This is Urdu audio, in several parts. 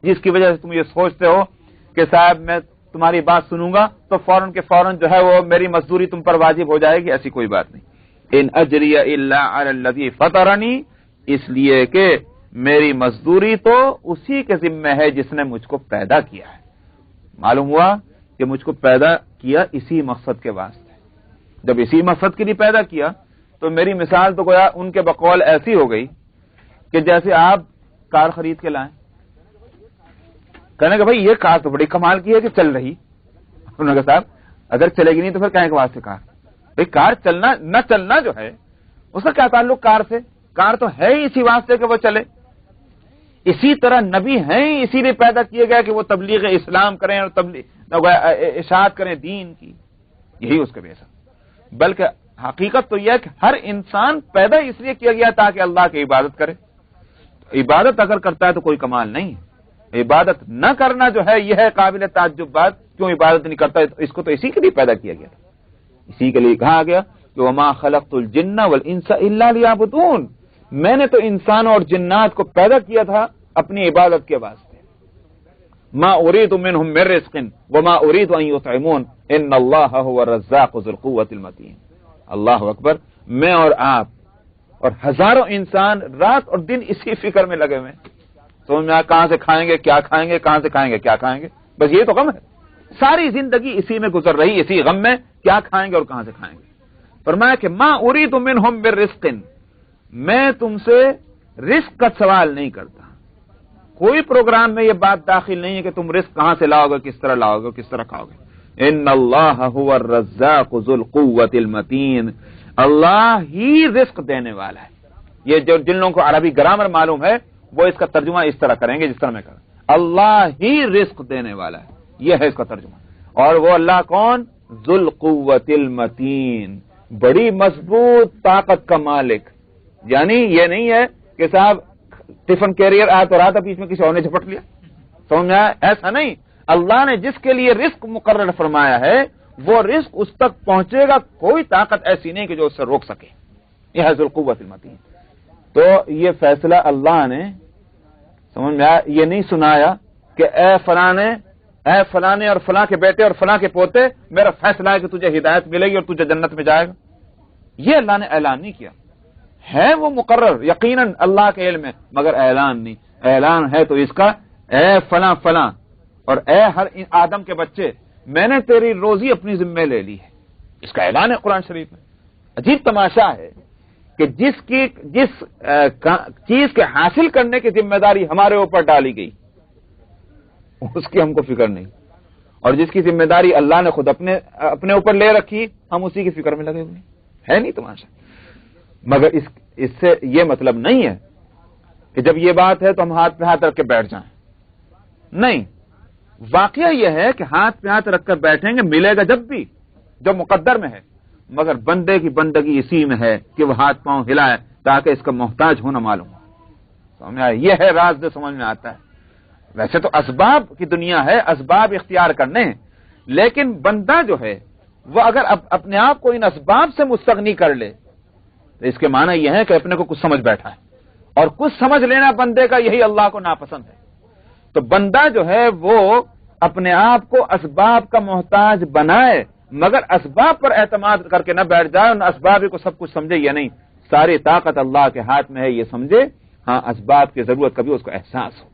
جس کی وجہ سے تم یہ سوچتے ہو کہ صاحب میں تمہاری بات سنوں گا تو فوراً کے فوراً جو ہے وہ میری مزدوری تم پر واجب ہو جائے گی، ایسی کوئی بات نہیں. ان اجری الا علی الذی فطرنی، اس لیے کہ میری مزدوری تو اسی کے ذمہ ہے جس نے مجھ کو پیدا کیا ہے. معلوم ہوا کہ مجھ کو پیدا کیا اسی مقصد کے واسطے. جب اسی مقصد کے لیے پیدا کیا تو میری مثال تو گویا ان کے بقول ایسی ہو گئی کہ جیسے آپ کار خرید کے لائیں، کہنے کہ بھائی یہ کار تو بڑی کمال کی ہے کہ چل رہی. انہوں نے کہا صاحب اگر چلے گی نہیں تو پھر کہیں کے واسطے کار؟ بھائی کار چلنا نہ چلنا جو ہے اس کا کیا تعلق کار سے؟ کار تو ہے ہی اسی واسطے کہ وہ چلے. اسی طرح نبی ہیں ہی اسی لیے پیدا کیے گئے کہ وہ تبلیغ اسلام کریں اور اشاعت کریں دین کی، یہی اس کا بیس ہے. بلکہ حقیقت تو یہ ہے کہ ہر انسان پیدا اس لیے کیا گیا تاکہ اللہ کی عبادت کرے. عبادت اگر کرتا ہے تو کوئی کمال نہیں ہے، عبادت نہ کرنا جو ہے یہ ہے قابل تعجب بات. کیوں عبادت نہیں کرتا؟ اس کو تو اسی کے لیے پیدا کیا گیا تھا. اسی کے لیے کہا گیا کہ وما خلقت الجن والانس الا لیعبدون، میں نے تو انسان اور جنات کو پیدا کیا تھا اپنی عبادت کے واسطے. ما اريد منهم من رزق وما اريد ان يطعمون ان اللہ هو الرزاق ذو القوة المتین. اللہ اکبر. میں اور آپ اور ہزاروں انسان رات اور دن اسی فکر میں لگے ہوئے ہیں. تو کہاں سے کھائیں گے کیا کھائیں گے، کہاں سے کھائیں گے کیا کھائیں گے، بس یہ تو غم ہے. ساری زندگی اسی میں گزر رہی، اسی غم میں کیا کھائیں گے اور کہاں سے کھائیں گے. فرمایا کہ ما اريد منهم من رزق، میں تم سے رزق کا سوال نہیں کرتا. کوئی پروگرام میں یہ بات داخل نہیں ہے کہ تم رزق کہاں سے لاؤ گے، کس طرح لاؤ گے، کس طرح کھاؤ گے. ان اللہ هو الرزاق ذو القوة المتین، اللہ ہی رزق دینے والا ہے. یہ جو جن لوگوں کو عربی گرامر معلوم ہے وہ اس کا ترجمہ اس طرح کریں گے جس طرح میں کروں. اللہ ہی رزق دینے والا ہے، یہ ہے اس کا ترجمہ. اور وہ اللہ کون؟ ذو القوة المتین، بڑی مضبوط طاقت کا مالک. یعنی یہ نہیں ہے کہ صاحب ٹفن کیریئر آیا تو رہا بیچ میں کسی اور نے جھپٹ لیا، سمجھ میں آیا؟ ایسا نہیں. اللہ نے جس کے لیے رزق مقرر فرمایا ہے وہ رزق اس تک پہنچے گا، کوئی طاقت ایسی نہیں کہ جو اس سے روک سکے. یہ ہے ذو القوة المتین. تو یہ فیصلہ اللہ نے، سمجھ میں آیا، یہ نہیں سنایا کہ اے فلانے اور فلاں کے بیٹے اور فلاں کے پوتے، میرا فیصلہ ہے کہ تجھے ہدایت ملے گی اور تجھے جنت میں جائے گا. یہ اللہ نے اعلان نہیں کیا. ہے وہ مقرر یقیناً اللہ کے علم میں، مگر اعلان نہیں. اعلان ہے تو اس کا اے فلاں فلاں اور اے ہر آدم کے بچے، میں نے تیری روزی اپنی ذمہ لے لی ہے. اس کا اعلان ہے قرآن شریف میں. عجیب تماشا ہے کہ جس چیز کے حاصل کرنے کی ذمہ داری ہمارے اوپر ڈالی گئی اس کی ہم کو فکر نہیں، اور جس کی ذمہ داری اللہ نے خود اپنے اوپر لے رکھی ہم اسی کی فکر میں لگے ہوئے. ہے نہیں تماشا؟ مگر اس سے یہ مطلب نہیں ہے کہ جب یہ بات ہے تو ہم ہاتھ پہ ہاتھ رکھ کے بیٹھ جائیں. نہیں، واقعہ یہ ہے کہ ہاتھ پہ ہاتھ رکھ کر بیٹھیں گے، ملے گا جب بھی جو مقدر میں ہے. مگر بندے کی بندگی اسی میں ہے کہ وہ ہاتھ پاؤں ہلائے تاکہ اس کا محتاج ہونا معلوم ہو. سمجھ میں آیا؟ یہ ہے راز جو سمجھ میں آتا ہے. ویسے تو اسباب کی دنیا ہے، اسباب اختیار کرنے ہیں، لیکن بندہ جو ہے وہ اگر اپنے آپ کو ان اسباب سے مستغنی کر لے تو اس کے معنی یہ ہے کہ اپنے کو کچھ سمجھ بیٹھا ہے، اور کچھ سمجھ لینا بندے کا یہی اللہ کو ناپسند ہے. تو بندہ جو ہے وہ اپنے آپ کو اسباب کا محتاج بنائے، مگر اسباب پر اعتماد کر کے نہ بیٹھ جائے، ان اسباب کو سب کچھ سمجھے یا نہیں. ساری طاقت اللہ کے ہاتھ میں ہے یہ سمجھے. ہاں، اسباب کی ضرورت کبھی اس کو احساس ہو.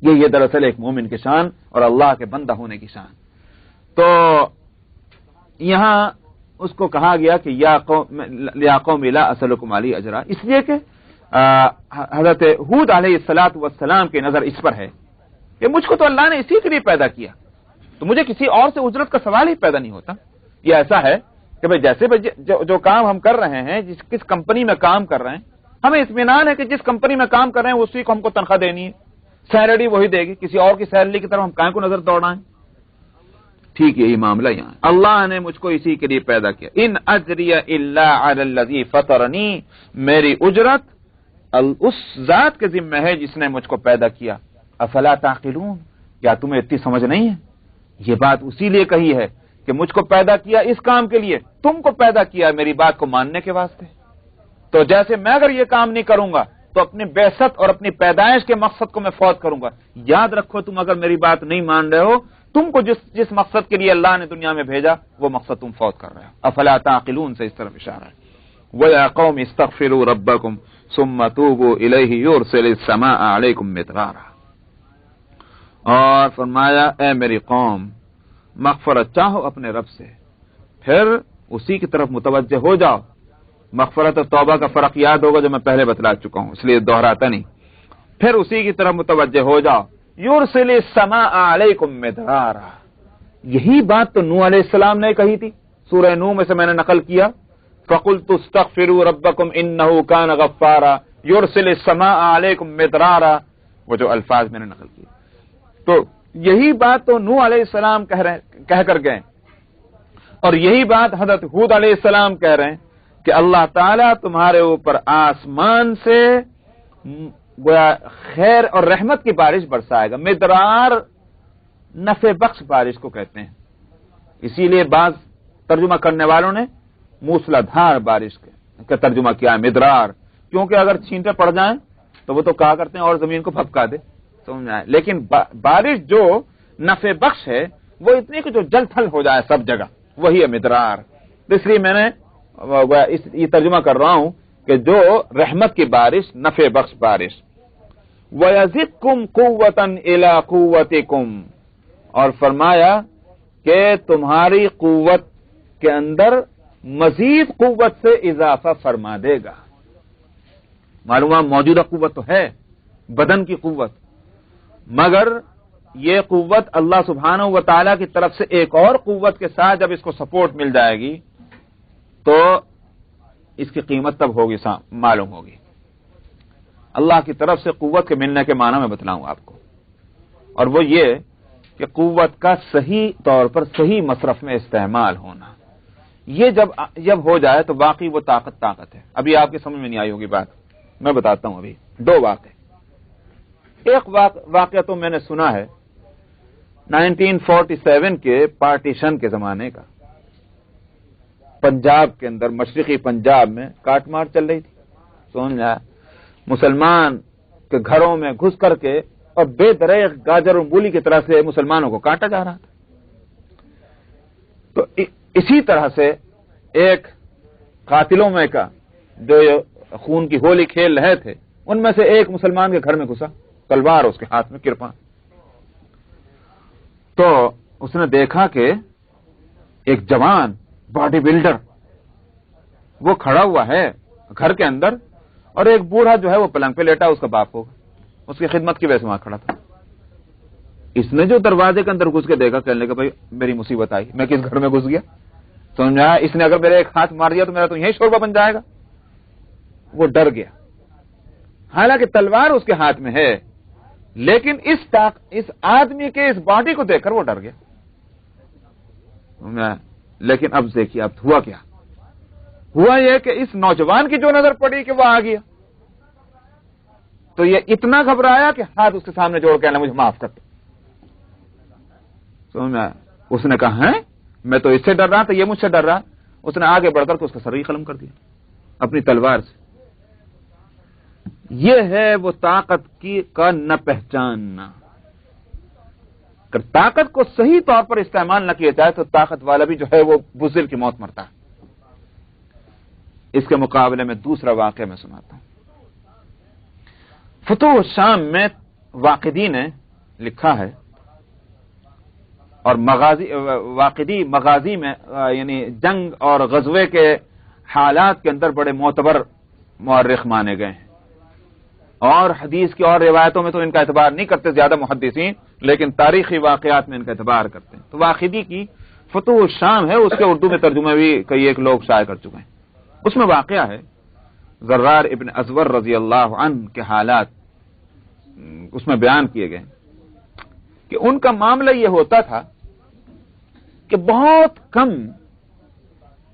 یہ دراصل ایک مومن کی شان اور اللہ کے بندہ ہونے کی شان. تو یہاں اس کو کہا گیا کہ یا قوم لا اسألکم علیہ اجرا، اس لیے کہ حضرت ہود علیہ السلام کی نظر اس پر ہے کہ مجھ کو تو اللہ نے اسی کے لیے پیدا کیا، تو مجھے کسی اور سے اجرت کا سوال ہی پیدا نہیں ہوتا. یہ ایسا ہے کہ بھئی جیسے جو کام ہم کر رہے ہیں، کس کمپنی میں کام کر رہے ہیں، ہمیں اطمینان ہے کہ جس کمپنی میں کام کر رہے ہیں اسی کو ہم کو تنخواہ دینی ہے، سیلری وہی دے گی. کسی اور کی سیلری کی طرف ہم کہیں کو نظر دوڑائیں؟ ٹھیک یہی معاملہ یہاں. اللہ نے مجھ کو اسی کے لیے پیدا کیا. ان اجری الا علی الذی فطرنی، میری اجرت اس ذات کے ذمہ ہے جس نے مجھ کو پیدا کیا. افلا تعقلون، کیا تمہیں اتنی سمجھ نہیں ہے؟ یہ بات اسی لیے کہی ہے کہ مجھ کو پیدا کیا اس کام کے لیے، تم کو پیدا کیا میری بات کو ماننے کے واسطے. تو جیسے میں اگر یہ کام نہیں کروں گا تو اپنی بعثت اور اپنی پیدائش کے مقصد کو میں فوت کروں گا. یاد رکھو تم اگر میری بات نہیں مان رہے ہو، تم کو جس مقصد کے لیے اللہ نے دنیا میں بھیجا وہ مقصد تم فوت کر رہے ہو. افلا تعقلون سے اس طرف اشارہ ہے. وَيَا قَوْمِ اسْتَغْفِرُوا رَبَّكُمْ ثُمَّ تُوبُوا إِلَيْهِ يُرْسِلِ السَّمَاءَ عَلَيْكُمْ مِدْرَارًا. اور فرمایا اے میری قوم مغفرت چاہو اپنے رب سے، پھر اسی کی طرف متوجہ ہو جاؤ. مغفرت اور توبہ کا فرق یاد ہوگا جو میں پہلے بتلا چکا ہوں، اس لیے دہراتا نہیں. پھر اسی کی طرف متوجہ ہو جاؤ. یرسل السماء علیکم مدرارا، یہی بات تو نوح علیہ السلام نے کہی تھی. سورہ نوح میں سے میں نے نقل کیا، فقلت استغفروا ربکم انہ کان غفارا یرسل السماء علیکم مدرارا، وہ جو الفاظ میں نے نقل کیے. تو یہی بات تو نوح علیہ السلام کہہ کر گئے، اور یہی بات حضرت ہود علیہ السلام کہہ رہے ہیں کہ اللہ تعالیٰ تمہارے اوپر آسمان سے گویا خیر اور رحمت کی بارش برسائے گا. مدرار نفع بخش بارش کو کہتے ہیں، اسی لیے بعض ترجمہ کرنے والوں نے موسلا دھار بارش کا ترجمہ کیا ہے مدرار، کیونکہ اگر چھینٹے پڑ جائیں تو وہ تو کہا کرتے ہیں اور زمین کو پھپکا دے، سمجھ آئے. لیکن بارش جو نفع بخش ہے وہ اتنی کہ جو جل تھل ہو جائے سب جگہ، وہی ہے مدرار. اس لیے میں نے یہ ترجمہ کر رہا ہوں کہ جو رحمت کی بارش، نفع بخش بارش. وَيَزِدْكُمْ قُوَّةً إِلَىٰ قُوَّتِكُمْ، اور فرمایا کہ تمہاری قوت کے اندر مزید قوت سے اضافہ فرما دے گا. معلوم ہے موجودہ قوت تو ہے بدن کی قوت، مگر یہ قوت اللہ سبحانہ و تعالیٰ کی طرف سے ایک اور قوت کے ساتھ جب اس کو سپورٹ مل جائے گی تو اس کی قیمت تب ہوگی، معلوم ہوگی. اللہ کی طرف سے قوت کے ملنے کے معنی میں بتلاؤں آپ کو، اور وہ یہ کہ قوت کا صحیح طور پر صحیح مصرف میں استعمال ہونا. یہ جب ہو جائے تو واقعی وہ طاقت ہے. ابھی آپ کی سمجھ میں نہیں آئی ہوگی بات، میں بتاتا ہوں. ابھی دو واقعے. ایک واقعہ تو میں نے سنا ہے 1947 کے پارٹیشن کے زمانے کا. پنجاب کے اندر، مشرقی پنجاب میں کاٹ مار چل رہی تھی، سمجھا، مسلمان کے گھروں میں گھس کر کے اور بے دریغ گاجر اور مولی کی طرح سے مسلمانوں کو کاٹا جا رہا تھا. تو اسی طرح سے ایک قاتلوں میں کا جو خون کی ہولی کھیل رہے تھے، ان میں سے ایک مسلمان کے گھر میں گھسا، تلوار اس کے ہاتھ میں، کرپان. تو اس نے دیکھا کہ ایک جوان باڈی بلڈر وہ کھڑا ہوا ہے گھر کے اندر، اور ایک بوڑھا جو ہے وہ پلنگ پہ لیٹا، اس کا باپ ہوگا، اس کی خدمت کی وجہ سے وہاں کھڑا تھا. اس نے جو دروازے کے اندر گھس کے دیکھا، کہنے لگا بھائی میری مصیبت آئی، میں کس گھر میں گھس گیا، سمجھا، اس نے اگر میرے ایک ہاتھ مار دیا تو میرا تو یہی شوربہ بن جائے گا. وہ ڈر گیا، حالانکہ تلوار اس کے ہاتھ میں ہے، لیکن اس آدمی کے اس باڈی کو دیکھ کر وہ ڈر گیا. لیکن اب دیکھیے اب ہوا کیا، ہوا یہ کہ اس نوجوان کی جو نظر پڑی کہ وہ آ گیا، تو یہ اتنا گھبرایا کہ ہاتھ اس کے سامنے جوڑ کے مجھے معاف کر دو. اس نے کہا ہے میں تو اس سے ڈر رہا تھا، یہ مجھ سے ڈر رہا. اس نے آگے بڑھ کر کے اس کا سر ہی قلم کر دیا اپنی تلوار سے. یہ ہے وہ طاقت کا نہ پہچاننا. اگر طاقت کو صحیح طور پر استعمال نہ کیا جائے تو طاقت والا بھی جو ہے وہ بزدل کی موت مرتا ہے. اس کے مقابلے میں دوسرا واقعہ میں سناتا ہوں. فتوح الشام میں واقدی نے لکھا ہے، اور مغازی میں یعنی جنگ اور غزوے کے حالات کے اندر بڑے معتبر مورخ مانے گئے ہیں، اور حدیث کی اور روایتوں میں تو ان کا اعتبار نہیں کرتے زیادہ محدثین، لیکن تاریخی واقعات میں ان کا اعتبار کرتے ہیں. تو واقدی کی فتوح الشام ہے، اس کے اردو میں ترجمہ بھی کئی ایک لوگ شائع کر چکے ہیں. اس میں واقعہ ہے زرار ابن ازور رضی اللہ عنہ کے حالات اس میں بیان کیے گئے کہ ان کا معاملہ یہ ہوتا تھا کہ بہت کم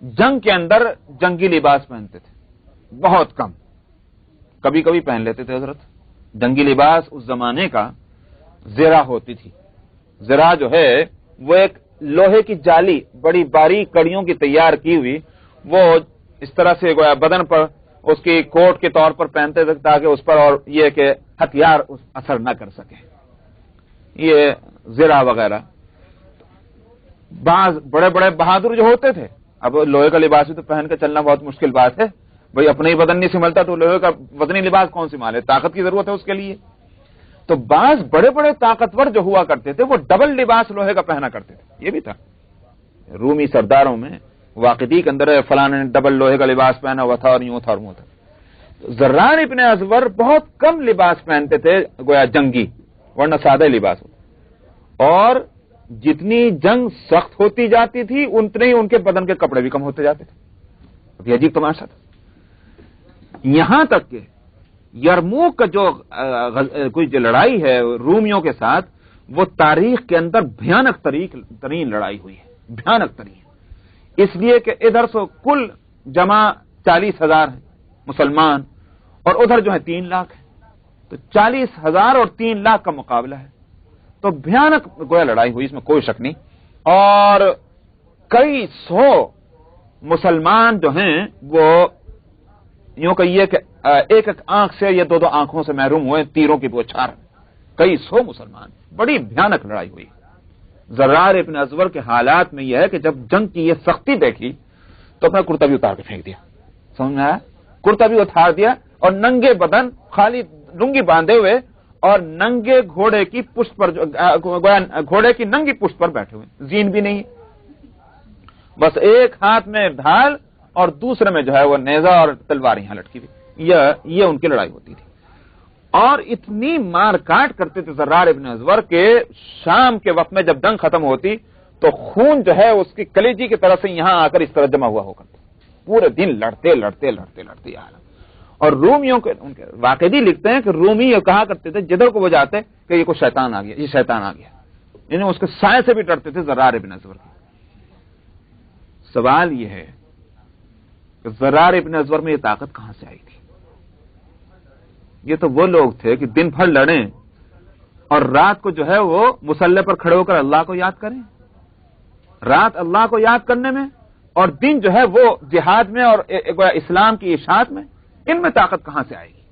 جنگ کے اندر جنگی لباس پہنتے تھے، بہت کم، کبھی کبھی پہن لیتے تھے. حضرت جنگی لباس اس زمانے کا زرہ ہوتی تھی. زرہ جو ہے وہ ایک لوہے کی جالی بڑی باریک کڑیوں کی تیار کی ہوئی، وہ اس طرح سے گویا بدن پر اس کی کوٹ کے طور پر پہنتے تھے تاکہ اس پر اور یہ کہ ہتھیار اثر نہ کر سکے، یہ زرہ وغیرہ۔ بعض بڑے بڑے بہادر جو ہوتے تھے، اب لوہے کا لباس بھی تو پہن کے چلنا بہت مشکل بات ہے، بھئی اپنے ہی بدن نہیں سنبھلتا تو لوہے کا وزنی لباس کون سنبھالے، طاقت کی ضرورت ہے اس کے لیے۔ تو بعض بڑے بڑے طاقتور جو ہوا کرتے تھے وہ ڈبل لباس لوہے کا پہنا کرتے تھے، یہ بھی تھا رومی سرداروں میں واقعی کے اندر فلاں نے ڈبل لوہے کا لباس پہنا ہوا تھا اور یوں تھا اور یوں تھا۔ ذرار ابن ازور بہت کم لباس پہنتے تھے گویا جنگی، ورنہ سادہ لباس ہوتا، اور جتنی جنگ سخت ہوتی جاتی تھی اتنے ہی ان کے بدن کے کپڑے بھی کم ہوتے جاتے تھے۔ یہ عجیب تماشا تھا، یہاں تک کہ یرموک کا کوئی جو لڑائی ہے رومیوں کے ساتھ، وہ تاریخ کے اندر بھیانک ترین لڑائی ہوئی ہے، بھیانک ترین، اس لیے کہ ادھر سے کل جمع 40,000 ہیں مسلمان اور ادھر جو ہے 3 لاکھ ہے، تو 40,000 اور 3 لاکھ کا مقابلہ ہے، تو بھیانک گویا لڑائی ہوئی، اس میں کوئی شک نہیں۔ اور کئی سو مسلمان جو ہیں وہ یوں کہیے کہ ایک ایک آنکھ سے یا 2 آنکھوں سے محروم ہوئے، تیروں کی بوچھار، کئی سو مسلمان، بڑی بھیانک لڑائی ہوئی۔ ذرار ابن ازور کے حالات میں یہ ہے کہ جب جنگ کی یہ سختی دیکھی تو اپنا کرتا بھی اتار کے پھینک دیا، سمجھ میں آیا، کرتا بھی اتار دیا اور ننگے بدن خالی لنگی باندھے ہوئے اور ننگے گھوڑے کی پشت پر گھوڑے کی ننگی پشت پر بیٹھے ہوئے، زین بھی نہیں، بس ایک ہاتھ میں ڈھال اور دوسرے میں جو ہے وہ نیزہ اور تلوار یہاں لٹکی ہوئی، یہ ان کی لڑائی ہوتی تھی۔ اور اتنی مار کاٹ کرتے تھے ذرار ابن ازور کے شام کے وقت میں جب جنگ ختم ہوتی تو خون جو ہے اس کی کلیجی کی طرف سے یہاں آ کر اس طرح جمع ہوا کرتا، پورے دن لڑتے لڑتے لڑتے لڑتے یار۔ اور رومیوں کے ان کے واقعی لکھتے ہیں کہ رومی یہ کہا کرتے تھے جدھر کو وہ جاتے کہ یہ کوئی شیطان آ گیا، یہ شیطان آ گیا، یعنی اس کے سائے سے بھی ڈرتے تھے ذرار ابن ازور کی۔ سوال یہ ہے کہ ذرار ابن ازور میں یہ طاقت کہاں سے آئی تھی؟ یہ تو وہ لوگ تھے کہ دن بھر لڑیں اور رات کو جو ہے وہ مسلح پر کھڑے ہو کر اللہ کو یاد کریں، رات اللہ کو یاد کرنے میں اور دن جو ہے وہ جہاد میں اور اسلام کی اشاعت میں، ان میں طاقت کہاں سے آئے گی؟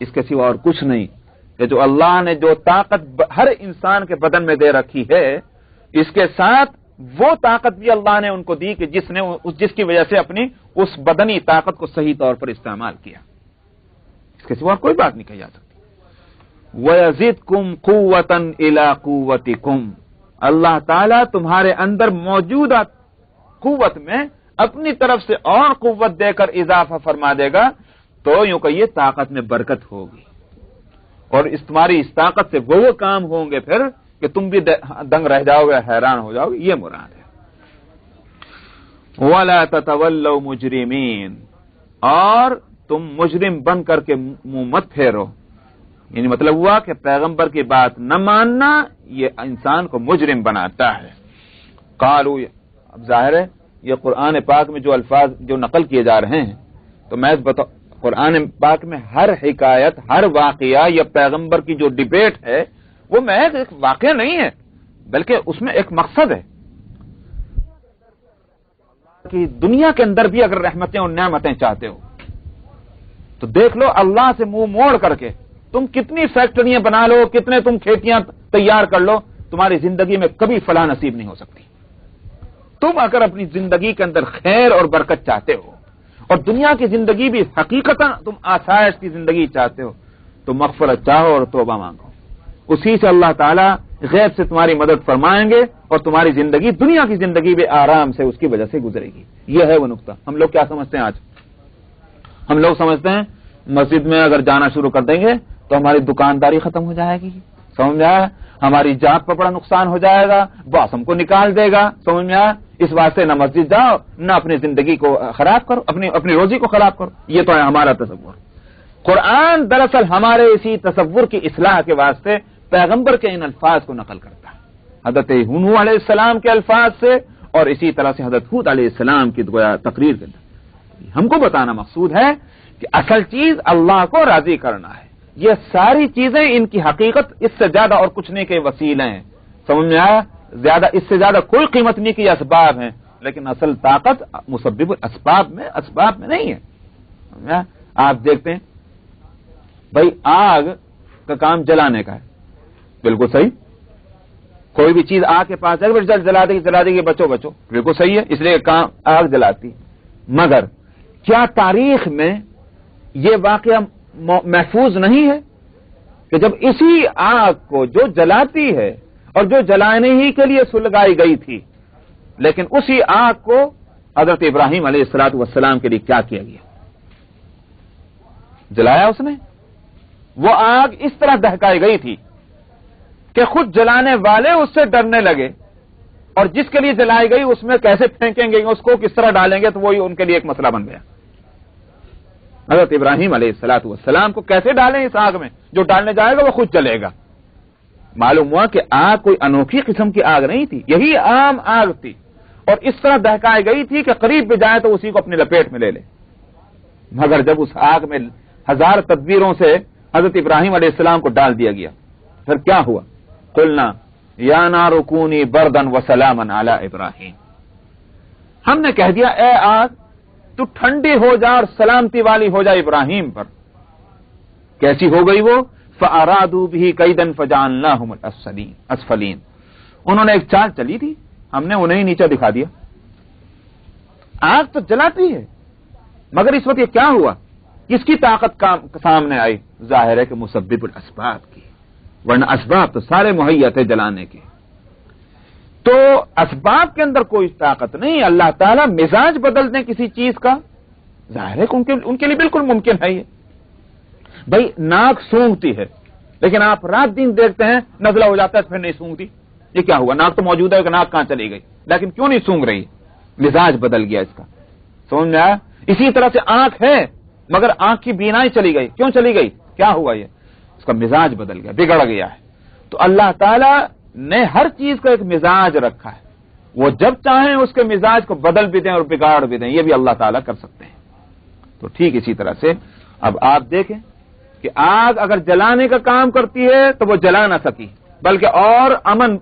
اس کے سوا اور کچھ نہیں کہ جو اللہ نے جو طاقت ہر انسان کے بدن میں دے رکھی ہے، اس کے ساتھ وہ طاقت بھی اللہ نے ان کو دی کہ جس کی وجہ سے اپنی اس بدنی طاقت کو صحیح طور پر استعمال کیا، اس کے سوا کوئی بات نہیں کہی جا سکتی۔ وَيَزِدْكُمْ قُوَّةً إِلَىٰ قُوَّتِكُمْ، اللہ تعالیٰ تمہارے اندر موجودہ قوت میں اپنی طرف سے اور قوت دے کر اضافہ فرما دے گا، تو یوں کہ یہ طاقت میں برکت ہوگی اور تمہاری اس طاقت سے وہ کام ہوں گے پھر کہ تم بھی دنگ رہ جاؤ گے، حیران ہو جاؤ گے، یہ مراد ہے۔ وَلَا تَتَوَلَّوْا مُجْرِمِينَ، اور تم مجرم بن کر کے منہ مت پھیرو، یعنی مطلب ہوا کہ پیغمبر کی بات نہ ماننا یہ انسان کو مجرم بناتا ہے۔ قالوا، اب ظاہر ہے یہ قرآن پاک میں جو الفاظ جو نقل کیے جا رہے ہیں، تو میں قرآن پاک میں ہر حکایت، ہر واقعہ یا پیغمبر کی جو ڈیبیٹ ہے وہ محض ایک واقعہ نہیں ہے، بلکہ اس میں ایک مقصد ہے کہ دنیا کے اندر بھی اگر رحمتیں اور نعمتیں چاہتے ہو تو دیکھ لو اللہ سے منہ موڑ کر کے تم کتنی فیکٹریاں بنا لو، کتنے تم کھیتیاں تیار کر لو، تمہاری زندگی میں کبھی فلاح نصیب نہیں ہو سکتی۔ تم اگر اپنی زندگی کے اندر خیر اور برکت چاہتے ہو اور دنیا کی زندگی بھی حقیقتاً تم آسائش کی زندگی چاہتے ہو تو مغفرت چاہو اور توبہ مانگو، اسی سے اللہ تعالیٰ غیب سے تمہاری مدد فرمائیں گے اور تمہاری زندگی دنیا کی زندگی بھی آرام سے اس کی وجہ سے گزرے گی۔ یہ ہے وہ نقطہ۔ ہم لوگ کیا سمجھتے ہیں آج؟ ہم لوگ سمجھتے ہیں مسجد میں اگر جانا شروع کر دیں گے تو ہماری دکانداری ختم ہو جائے گی، سمجھ میں آیا، ہماری جات پر بڑا نقصان ہو جائے گا، باس ہم کو نکال دے گا، سمجھ میں آیا، اس واسطے نہ مسجد جاؤ نہ اپنی زندگی کو خراب کرو، اپنی روزی کو خراب کرو۔ یہ تو ہے ہمارا تصور۔ قرآن دراصل ہمارے اسی تصور کی اصلاح کے واسطے پیغمبر کے ان الفاظ کو نقل کرتا ہے، حضرت نوح علیہ السلام کے الفاظ سے اور اسی طرح سے حضرت ہود علیہ السلام کی تقریر کے اندر ہم کو بتانا مقصود ہے کہ اصل چیز اللہ کو راضی کرنا ہے۔ یہ ساری چیزیں ان کی حقیقت اس سے زیادہ اور کچھ نہیں کہ وسیلے ہیں، سمجھ میں آیا، زیادہ اس سے زیادہ کوئی قیمت نہیں کہ اسباب ہیں، لیکن اصل طاقت مسبب الاسباب میں نہیں ہے. آپ دیکھتے ہیں بھائی آگ کا کام جلانے کا ہے، بالکل صحیح. کوئی بھی چیز آگ کے پاس جائے جل جلا دے گی بچو بالکل صحیح ہے، اس لیے کام آگ جلاتی. مگر کیا تاریخ میں یہ واقعہ محفوظ نہیں ہے کہ جب اسی آگ کو جو جلاتی ہے اور جو جلانے ہی کے لیے سلگائی گئی تھی، لیکن اسی آگ کو حضرت ابراہیم علیہ الصلوۃ والسلام کے لیے کیا کیا گیا؟ جلایا اس نے. وہ آگ اس طرح دہکائی گئی تھی کہ خود جلانے والے اس سے ڈرنے لگے، اور جس کے لیے جلائی گئی اس میں کیسے پھینکیں گے، اس کو کس طرح ڈالیں گے، تو وہی ان کے لیے ایک مسئلہ بن گیا. حضرت ابراہیم علیہ الصلوۃ والسلام کو کیسے ڈالیں اس آگ میں؟ جو ڈالنے جائے گا وہ خود جلے گا. معلوم ہوا کہ آگ کوئی انوکھی قسم کی آگ نہیں تھی، یہی عام آگ تھی، اور اس طرح دہکائی گئی تھی کہ قریب بھی جائے تو اسی کو اپنی لپیٹ میں لے لے. مگر جب اس آگ میں ہزار تدبیروں سے حضرت ابراہیم علیہ السلام کو ڈال دیا گیا، پھر کیا ہوا؟ قلنا یا نار کونی بردن وسلاما علی ابراہیم. ہم نے کہہ دیا اے آگ تو ٹھنڈی ہو جا اور سلامتی والی ہو جا ابراہیم پر. کیسی ہو گئی وہ؟ فَأَرَادُوا بِهِ كَيْدًا فَجَعَلْنَاهُمُ الْأَسْفَلِينَ. انہوں نے ایک چال چلی تھی، ہم نے انہیں نیچے دکھا دیا. آگ تو جلاتی ہے، مگر اس وقت یہ کیا ہوا؟ کس کی طاقت سامنے آئی؟ ظاہر ہے کہ مسبب الاسباب کی، ورنہ اسباب تو سارے مہیا تھے جلانے کے. تو اسباب کے اندر کوئی طاقت نہیں. اللہ تعالیٰ مزاج بدل دیں کسی چیز کا، ظاہر ہے کہ ان کے لیے بالکل ممکن ہے. یہ بھائی ناک سونگتی ہے، لیکن آپ رات دن دیکھتے ہیں نزلہ ہو جاتا ہے پھر نہیں سونگتی. یہ کیا ہوا؟ ناک تو موجود ہے کہ ناک کہاں چلی گئی، لیکن کیوں نہیں سونگ رہی؟ مزاج بدل گیا اس کا. سمجھ میں آیا؟ اسی طرح سے آنکھ ہے، مگر آنکھ کی بینائی چلی گئی. کیوں چلی گئی؟ کیا ہوا؟ یہ اس کا مزاج بدل گیا، بگڑ گیا ہے. تو اللہ تعالی نے ہر چیز کا ایک مزاج رکھا ہے، وہ جب چاہیں اس کے مزاج کو بدل بھی دیں اور بگاڑ بھی دیں. یہ بھی اللہ تعالیٰ کر سکتے ہیں. تو ٹھیک اسی طرح سے اب آپ دیکھیں کہ آگ اگر جلانے کا کام کرتی ہے تو وہ جلا نہ سکی، بلکہ اور امن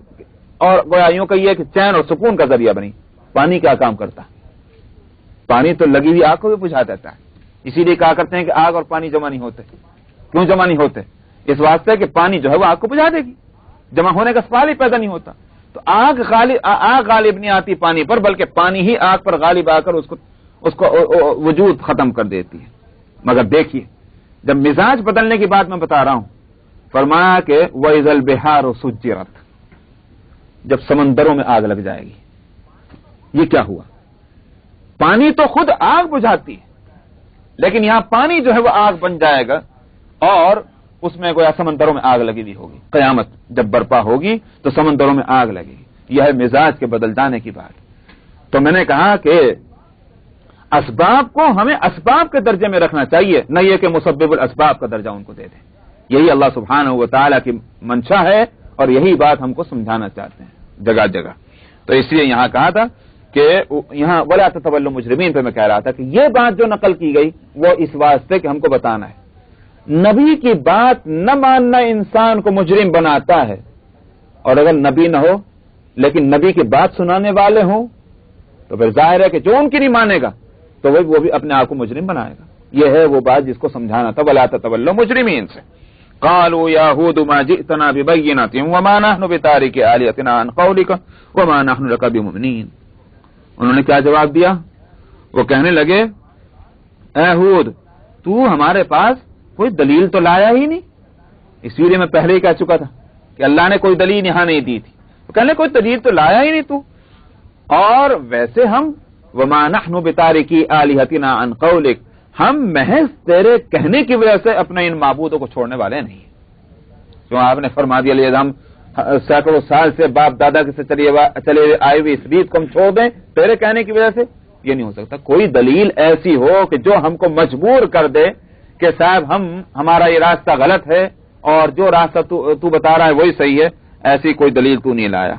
اور گویاوں کا یہ کہ چین اور سکون کا ذریعہ بنی. پانی کیا کام کرتا ہے؟ پانی تو لگی ہوئی آگ کو بھی بجھا دیتا ہے. اسی لیے کہا کرتے ہیں کہ آگ اور پانی جمع نہیں ہوتے. کیوں جمع نہیں ہوتے؟ اس واسطے کہ پانی جو ہے وہ آگ کو بجھا دے گی، جمع ہونے کا سوال ہی پیدا نہیں ہوتا. تو آگ غالب نہیں آتی پانی پر، بلکہ پانی ہی آگ پر غالب آ کر اس کو وجود ختم کر دیتی ہے. مگر دیکھیے جب مزاج بدلنے کی بات میں بتا رہا ہوں، فرمایا کہ وَإِذَا الْبِحَارُ سُجِّرَتْ، جب سمندروں میں آگ لگ جائے گی. یہ کیا ہوا؟ پانی تو خود آگ بجھاتی ہے، لیکن یہاں پانی جو ہے وہ آگ بن جائے گا، اور اس میں گویا سمندروں میں آگ لگی ہوئی ہوگی. قیامت جب برپا ہوگی تو سمندروں میں آگ لگے گی. یہ ہے مزاج کے بدل جانے کی بات. تو میں نے کہا کہ اسباب کو ہمیں اسباب کے درجے میں رکھنا چاہیے، نہ یہ کہ مسبب الاسباب کا درجہ ان کو دے دیں. یہی اللہ سبحانہ و تعالیٰ کی منشا ہے، اور یہی بات ہم کو سمجھانا چاہتے ہیں جگہ جگہ. تو اس لیے یہاں کہا تھا کہ یہاں وَلَا تَتَوَلُّوا مُجْرِمِينَ پہ میں کہہ رہا تھا کہ یہ بات جو نقل کی گئی وہ اس واسطے کہ ہم کو بتانا ہے نبی کی بات نہ ماننا انسان کو مجرم بناتا ہے. اور اگر نبی نہ ہو لیکن نبی کی بات سنانے والے ہوں تو پھر ظاہر ہے کہ جو ان کی نہیں مانے گا تو وہ بھی اپنے آپ کو مجرم بنائے گا. یہ ہے وہ بات جس کو سمجھانا تھا وَلَا تَتَوَلُّوا مُجْرِمِينَ سے. قالوا يا هود ما جئتنا ببينة وما نحن بتارك آلهتنا عن قولك وما نحن لك بمؤمنين. انہوں نے کیا جواب دیا؟ وہ کہنے لگے اے ہود تو ہمارے پاس کوئی دلیل تو لایا ہی نہیں. اس لیے میں پہلے ہی کہہ چکا تھا کہ اللہ نے کوئی دلیل یہاں نہیں دی تھی. وہ کہنے کوئی دلیل تو لایا ہی نہیں تو. اور ویسے ہم وما نحن بتارکی آلہتنا عن قولک، ہم محض تیرے کہنے کی وجہ سے اپنے ان معبودوں کو چھوڑنے والے نہیں. جو آپ نے فرما دیا لئے ہم سینکڑوں سال سے باپ دادا کے سے چلے آئے ہوئے اس ریت کو ہم چھوڑ دیں تیرے کہنے کی وجہ سے، یہ نہیں ہو سکتا. کوئی دلیل ایسی ہو کہ جو ہم کو مجبور کر دے کہ صاحب ہمارا یہ راستہ غلط ہے اور جو راستہ تو بتا رہا ہے وہی صحیح ہے، ایسی کوئی دلیل تو نہیں لایا.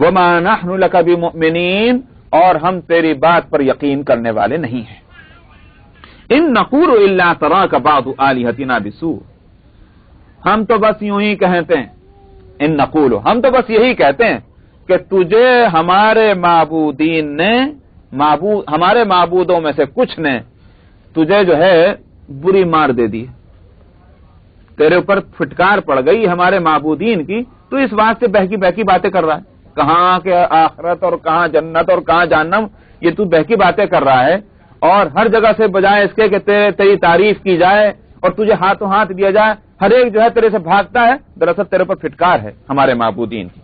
وما نحن لک بمؤمنین، اور ہم تیری بات پر یقین کرنے والے نہیں ہیں. ان نقول الا تراک بعض آلہتنا بسوء، ہم تو بس یوں ہی کہتے ہیں. ان نقول، ہم تو بس یہی کہتے ہیں کہ تجھے ہمارے معبودین نے ہمارے معبودوں میں سے کچھ نے تجھے جو ہے بری مار دے دی، تیرے اوپر پھٹکار پڑ گئی ہمارے معبودین کی، تو اس واسطے بہکی بہکی باتیں کر رہا ہے، کہاں کہ آخرت اور کہاں جنت اور کہاں جہنم، یہ تو بہکی باتیں کر رہا ہے، اور ہر جگہ سے بجائے اس کے کہ تیری تعریف کی جائے اور تجھے ہاتھوں ہاتھ دیا جائے، ہر ایک جو ہے تیرے سے بھاگتا ہے، دراصل تیرے پر پھٹکار ہے ہمارے معبودین کی۔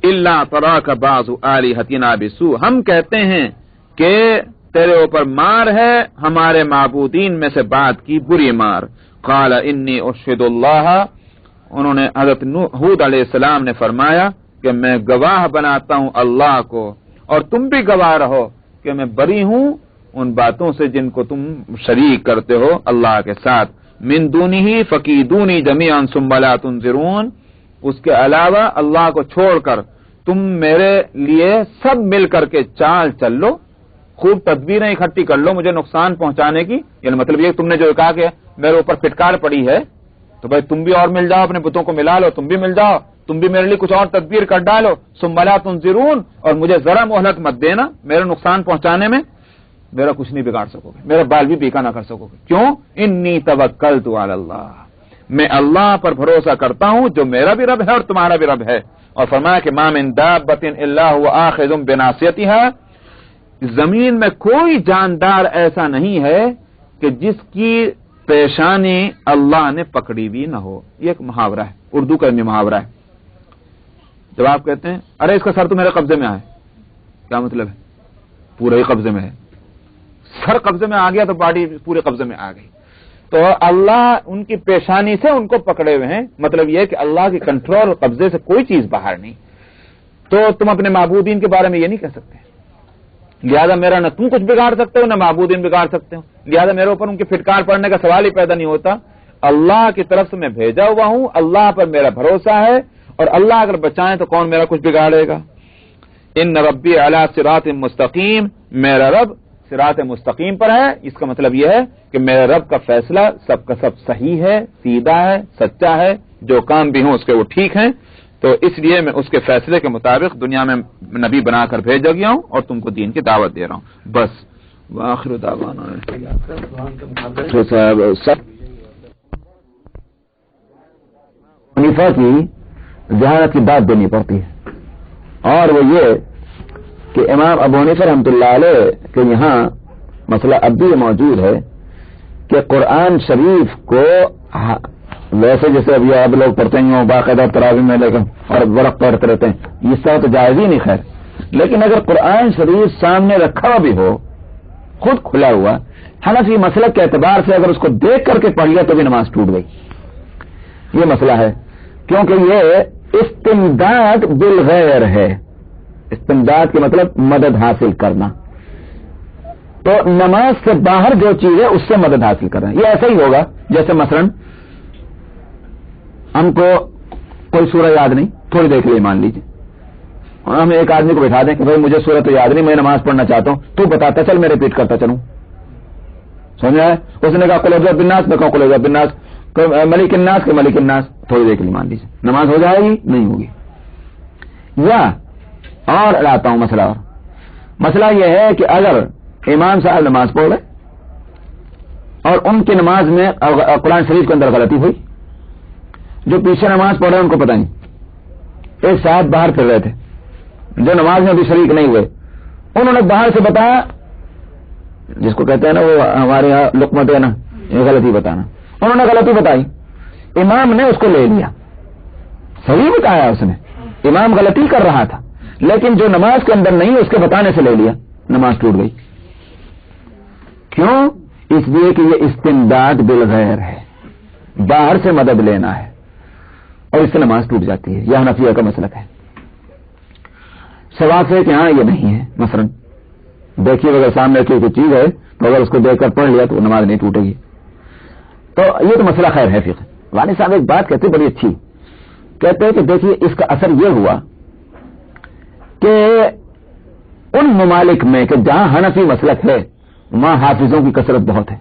الا تراک بعض آلہتنا بسوء، ہم کہتے ہیں کہ تیرے اوپر مار ہے ہمارے معبودین میں سے بعد کی بری مار۔ قال انی اشہد اللہ، انہوں نے حضرت ہود علیہ السلام نے فرمایا کہ میں گواہ بناتا ہوں اللہ کو، اور تم بھی گواہ رہو کہ میں بری ہوں ان باتوں سے جن کو تم شریک کرتے ہو اللہ کے ساتھ۔ من دونہ فکیدونی جمیعا ثم لا تنظرون، اس کے علاوہ اللہ کو چھوڑ کر تم میرے لیے سب مل کر کے چال چل لو، خوب تدبیریں اکٹھی کر لو مجھے نقصان پہنچانے کی، یعنی مطلب یہ تم نے جو کہا کہ میرے اوپر پھٹکار پڑی ہے تو بھائی تم بھی اور مل جاؤ، اپنے بتوں کو ملا لو، تم بھی مل جاؤ، تم بھی میرے لیے کچھ اور تدبیر کر ڈالو، ثم لا تنظرون، اور مجھے ذرا مہلت مت دینا میرے نقصان پہنچانے میں، میرا کچھ نہیں بگاڑ سکو گے، میرا بال بھی بیکا نہ کر سکو گے۔ کیوں؟ انی توکلت علی اللہ، میں اللہ پر بھروسہ کرتا ہوں جو میرا بھی رب ہے اور تمہارا بھی رب ہے۔ اور فرمایا کہ ما من دابۃ الا هو آخذ بناصیتها، زمین میں کوئی جاندار ایسا نہیں ہے کہ جس کی پیشانی اللہ نے پکڑی بھی نہ ہو۔ یہ ایک محاورہ ہے، اردو کا محاورہ ہے۔ جب آپ کہتے ہیں ارے اس کا سر تو میرے قبضے میں آئے، کیا مطلب ہے؟ پورا ہی قبضے میں ہے، سر قبضے میں آ گیا تو باڈی پورے قبضے میں آ گئی، تو اللہ ان کی پیشانی سے ان کو پکڑے ہوئے ہیں، مطلب یہ کہ اللہ کے کنٹرول اور قبضے سے کوئی چیز باہر نہیں۔ تو تم اپنے معبودین کے بارے میں یہ نہیں کہہ سکتے، لہذا میرا نہ تم کچھ بگاڑ سکتے ہو نہ معبودین بگاڑ سکتے ہو، لہذا میرے اوپر ان کی پھٹکار پڑنے کا سوال ہی پیدا نہیں ہوتا۔ اللہ کی طرف سے میں بھیجا ہوا ہوں، اللہ پر میرا بھروسہ ہے، اور اللہ اگر بچائیں تو کون میرا کچھ بگاڑے گا۔ ان ربی علی صراط مستقیم، میرا رب صراط مستقیم پر ہے، اس کا مطلب یہ ہے کہ میرے رب کا فیصلہ سب کا سب صحیح ہے، سیدھا ہے، سچا ہے، جو کام بھی ہوں اس کے وہ ٹھیک ہیں، تو اس لیے میں اس کے فیصلے کے مطابق دنیا میں نبی بنا کر بھیجا گیا ہوں اور تم کو دین کی دعوت دے رہا ہوں، بس۔ وآخر دعوانا حنیفہ کی ذہانت کی بات دینی پڑتی ہے، اور وہ یہ کہ امام ابو حنیفہ رحمۃ اللہ علیہ کے یہاں مسئلہ اب بھی موجود ہے کہ قرآن شریف کو ویسے جیسے ابھی اب لوگ پڑھتے ہیں باقاعدہ تراویح میں لے کر اور ورق پڑھتے رہتے ہیں، اس طرح تو جائز ہی نہیں، خیر، لیکن اگر قرآن شریف سامنے رکھا ہوا بھی ہو خود کھلا ہوا، حنفی مسلک کے اعتبار سے اگر اس کو دیکھ کر کے پڑھ لیا تو بھی نماز ٹوٹ گئی، یہ مسئلہ ہے، کیونکہ یہ استمداد بالغیر ہے۔ استمداد کے مطلب مدد حاصل کرنا، تو نماز سے باہر جو چیز ہے اس سے مدد حاصل کرنا، یہ ایسا ہی ہوگا جیسے مثلا ہم کو کوئی سورہ یاد نہیں، تھوڑی دیر کے لیے مان لیجیے ہم ایک آدمی کو بٹھا دیں کہ بھائی مجھے سورہ تو یاد نہیں، میں نماز پڑھنا چاہتا ہوں، تو بتاتا چل میں ریپیٹ کرتا چلوں، سمجھ آئے؟ اس نے کہا قل اعوذ برب الناس، میں کہوں قل اعوذ برب الناس، ملک الناس کہ ملک الناس، تھوڑی دیر کے لیے مان لیجیے، نماز ہو جائے گی؟ نہیں ہوگی۔ یا اور لاتا ہوں مسئلہ، اور مسئلہ یہ ہے کہ اگر امام صاحب نماز پڑھ رہے اور ان کی نماز میں قرآن شریف کے اندر غلطی ہوئی، جو پیچھے نماز پڑھ رہے ہیں ان کو پتہ نہیں، ایک صاحب باہر پھر رہے تھے جو نماز میں بھی شریک نہیں ہوئے، انہوں نے باہر سے بتایا، جس کو کہتے ہیں نا وہ ہمارے یہاں لقمت ہے نا، یہ غلطی بتانا، انہوں نے غلطی بتائی، امام نے اس کو لے لیا، صحیح بتایا اس نے، امام غلطی کر رہا تھا لیکن جو نماز کے اندر نہیں اس کے بتانے سے لے لیا، نماز ٹوٹ گئی۔ کیوں؟ اس لیے کہ یہ استمداد بالغیر ہے، باہر سے مدد لینا ہے، اور اس سے نماز ٹوٹ جاتی ہے، یہ حنفیہ کا مسلک ہے۔ سوال سے کہ ہاں یہ نہیں ہے، مثلا دیکھیے اگر سامنے کوئی چیز ہے تو اگر اس کو دیکھ کر پڑھ لیا تو نماز نہیں ٹوٹے گی، تو یہ تو مسئلہ خیر ہے فقہ۔ والد صاحب ایک بات کہتے بڑی اچھی، کہتے ہیں کہ دیکھیے اس کا اثر یہ ہوا کہ ان ممالک میں کہ جہاں حنفی مسلک ہے وہاں حافظوں کی کثرت بہت ہے،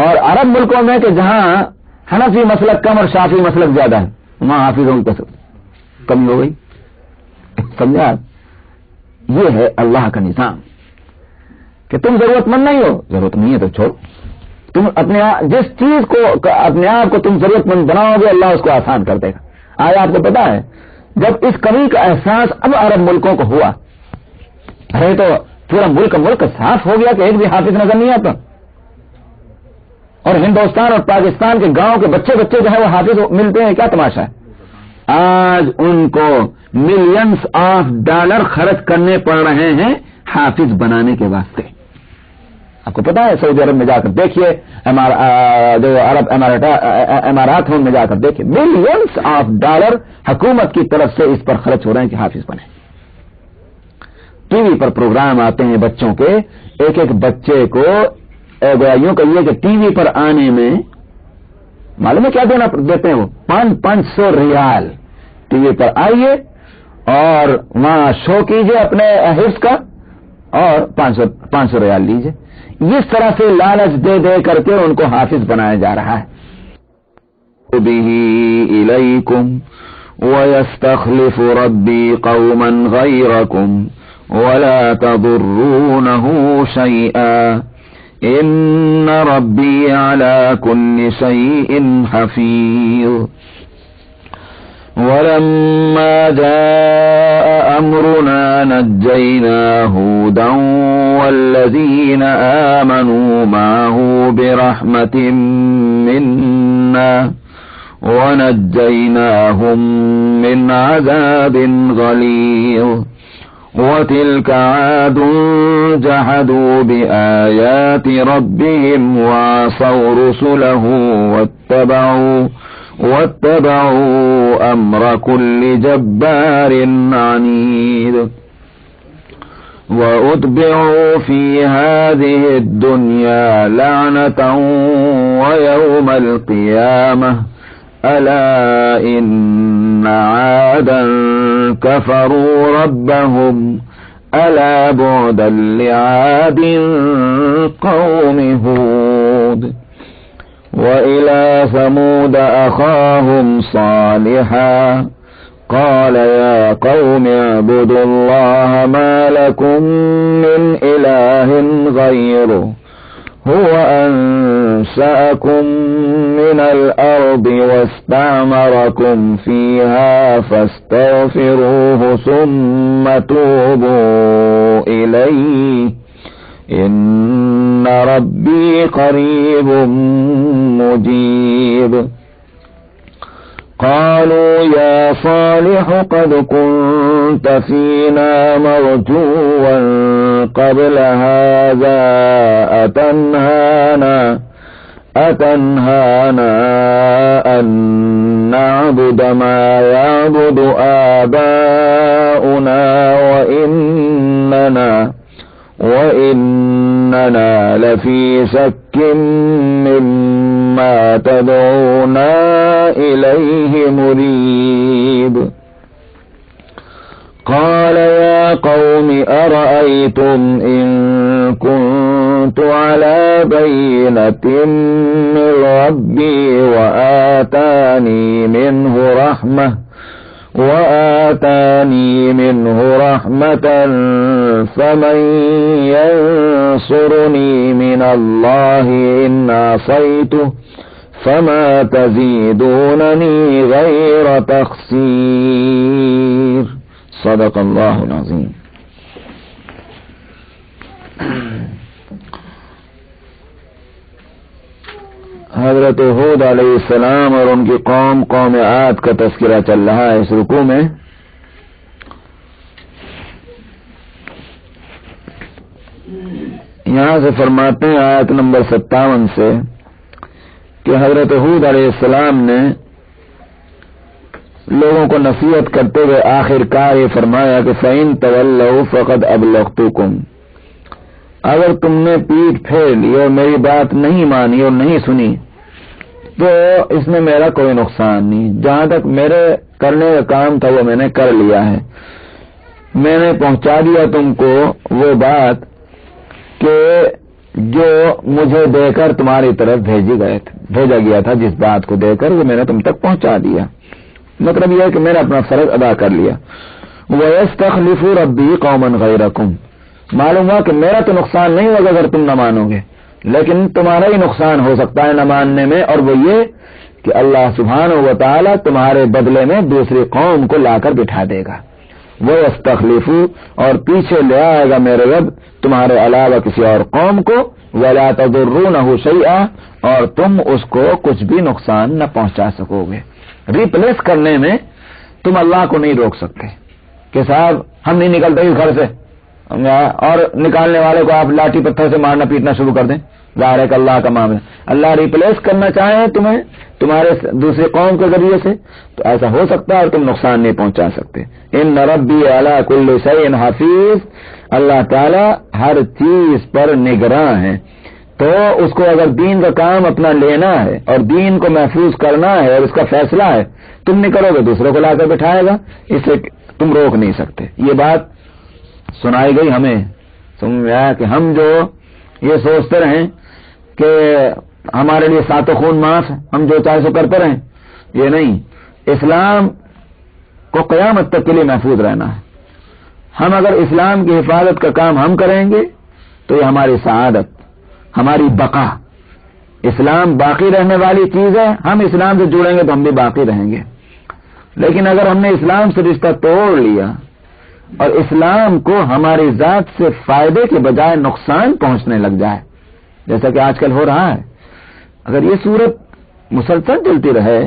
اور عرب ملکوں میں کہ جہاں حنفی مسلک کم اور شافعی مسلک زیادہ ہے وہاں حافظوں کی کثرت، کمی ہو گئی. سمجھا؟ یہ ہے اللہ کا نظام کہ تم ضرورت مند نہیں ہو، ضرورت نہیں ہے تو چھوڑو. تم جس چیز کو اپنے آپ کو تم ضرورت مند بناؤ گے اللہ اس کو آسان کر دے گا. آج آپ کو پتا ہے جب اس کمی کا احساس اب عرب ملکوں کو ہوا، ارے تو پورا ملک صاف ہو گیا کہ ایک بھی حافظ نظر نہیں آتا، اور ہندوستان اور پاکستان کے گاؤں کے بچے جو ہے وہ حافظ ملتے ہیں. کیا تماشا ہے؟ آج ان کو ملینز آف ڈالر خرچ کرنے پڑ رہے ہیں حافظ بنانے کے واسطے. آپ کو پتا ہے سعودی عرب میں جا کر دیکھیے، جو عرب امارات ہیں ان میں جا کر دیکھیے، ملینز آف ڈالر حکومت کی طرف سے اس پر خرچ ہو رہے ہیں کہ حافظ بنے. ٹی وی پر پروگرام آتے ہیں بچوں کے، ایک بچے کو یوں کہیے کہ ٹی وی پر آنے میں معلوم ہے کیا دیتے ہیں وہ 500 ریال. ٹی وی پر آئیے اور وہاں شو کیجئے اپنے حفظ کا اور 500 ریال لیجئے. اس طرح سے لالچ دے کر کے ان کو حافظ بنایا جا رہا ہے. بِهِ إِلَيْكُمْ وَيَسْتَخْلِفُ رَبِّي قَوْمًا غَيْرَكُمْ وَلَا تَضُرُّونَهُ شَيْئًا إِنَّ رَبِّي عَلَى كُلِّ شَيْءٍ حَفِيظٌ. وَلَمَّا جَاءَ أَمْرُنَا نَجَّيْنَا هُودًا وَالَّذِينَ آمَنُوا مَعَهُ بِرَحْمَةٍ مِنَّا وَنَجَّيْنَاهُمْ مِنْ عَذَابٍ غَلِيظٍ. وَتِلْكَ عَادٌ جَحَدُوا بِآيَاتِ رَبِّهِمْ وَعَصَوْا رُسُلَهُ وَاتَّبَعُوا أَمْرَ كُلِّ جَبَّارٍ عَنِيدٍ. وَأُتْبِعُوا فِي هَذِهِ الدُّنْيَا لَعْنَةً وَيَوْمَ الْقِيَامَةِ أَلَا إِنَّ عَادًا كَفَرُوا رَبَّهُمْ أَلَا بُعْدًا لِعَادٍ قَوْمِ هُودٍ. وَإِلَى ثَمُودَ أَخَاهُمْ صَالِحًا قَالَ يَا قَوْمِ اعْبُدُوا اللَّهَ مَا لَكُمْ مِنْ إِلَٰهٍ غَيْرُهُ هُوَ أَنشَأَكُم مِّنَ الْأَرْضِ وَاسْتَعْمَرَكُمْ فِيهَا فَاسْتَغْفِرُوهُ ثُمَّ تُوبُوا إِلَيْهِ إِنَّ رَبِّي قَرِيبٌ مُّجِيبٌ. قالوا يا صالح قد كنت فينا مرجوا قبل هذا أتنهانا أن نعبد ما يعبد آباؤنا وإننا لفي شك مما تدعونا إليه مريب. قال يا قوم أرأيتم إن كنت على بينة من ربي وآتاني منه رحمة فمن ينصرني من الله إن عصيته فما تزيدونني غير تخسير. صدق الله العظيم. حضرت ہود علیہ السلام اور ان کی قوم عاد کا تذکرہ چل رہا ہے اس رکوع میں. یہاں سے فرماتے ہیں آیت نمبر 57 سے کہ حضرت ہود علیہ السلام نے لوگوں کو نصیحت کرتے ہوئے آخر کار یہ فرمایا کہ فَإِن تَوَلَّوْا فَقَدْ أَبْلَغْتُكُمْ. اگر تم نے پیٹھ پھیر لی اور میری بات نہیں مانی اور نہیں سنی تو اس میں میرا کوئی نقصان نہیں. جہاں تک میرے کرنے کا کام تھا وہ میں نے کر لیا ہے. میں نے پہنچا دیا تم کو وہ بات کہ جو مجھے دے کر تمہاری طرف بھیجا گیا تھا. جس بات کو دے کر وہ میں نے تم تک پہنچا دیا. مطلب یہ ہے کہ میں نے اپنا فرض ادا کر لیا. وَيَسْتَخْلِفُ رَبِّي قَوْمًا غَيْرَكُمْ. معلوم ہوا کہ میرا تو نقصان نہیں ہوگا اگر تم نہ مانو گے، لیکن تمہارا ہی نقصان ہو سکتا ہے نہ ماننے میں، اور وہ یہ کہ اللہ سبحانہ و تعالی تمہارے بدلے میں دوسری قوم کو لا کر بٹھا دے گا. وَيَسْتَخْلِفُ، اور پیچھے لے آئے گا میرے رب تمہارے علاوہ کسی اور قوم کو. وَلَا تَضُرُّونَهُ شَيْئًا، اور تم اس کو کچھ بھی نقصان نہ پہنچا سکو گے. ریپلیس کرنے میں تم اللہ کو نہیں روک سکتے کہ صاحب ہم نہیں نکلتے اس گھر سے، اور نکالنے والے کو آپ لاٹھی پتھر سے مارنا پیٹنا شروع کر دیں. ظاہر ہے کہ اللہ کا معاملہ، اللہ ریپلیس کرنا چاہیں تمہیں تمہارے دوسری قوم کے ذریعے سے تو ایسا ہو سکتا ہے، اور تم نقصان نہیں پہنچا سکتے. ان ربی علی کل شیء حفیظ، اللہ تعالی ہر چیز پر نگراں ہے. تو اس کو اگر دین کا کام اپنا لینا ہے اور دین کو محفوظ کرنا ہے اور اس کا فیصلہ ہے، تم نہیں کرو گے دوسروں کو لا کر بٹھائے گا، اسے تم روک نہیں سکتے. یہ بات سنائی گئی ہمیں، سمجھ میں آیا کہ ہم جو یہ سوچتے رہیں کہ ہمارے لیے ساتوں خون معاف ہے، ہم جو چاہے سو کرتے رہیں، یہ نہیں. اسلام کو قیامت تک کے لیے محفوظ رہنا ہے. ہم اگر اسلام کی حفاظت کا کام ہم کریں گے تو یہ ہماری سعادت، ہماری بقا. اسلام باقی رہنے والی چیز ہے، ہم اسلام سے جڑیں گے تو ہم بھی باقی رہیں گے. لیکن اگر ہم نے اسلام سے رشتہ توڑ لیا اور اسلام کو ہماری ذات سے فائدے کے بجائے نقصان پہنچنے لگ جائے، جیسا کہ آج کل ہو رہا ہے، اگر یہ صورت مسلسل چلتی رہے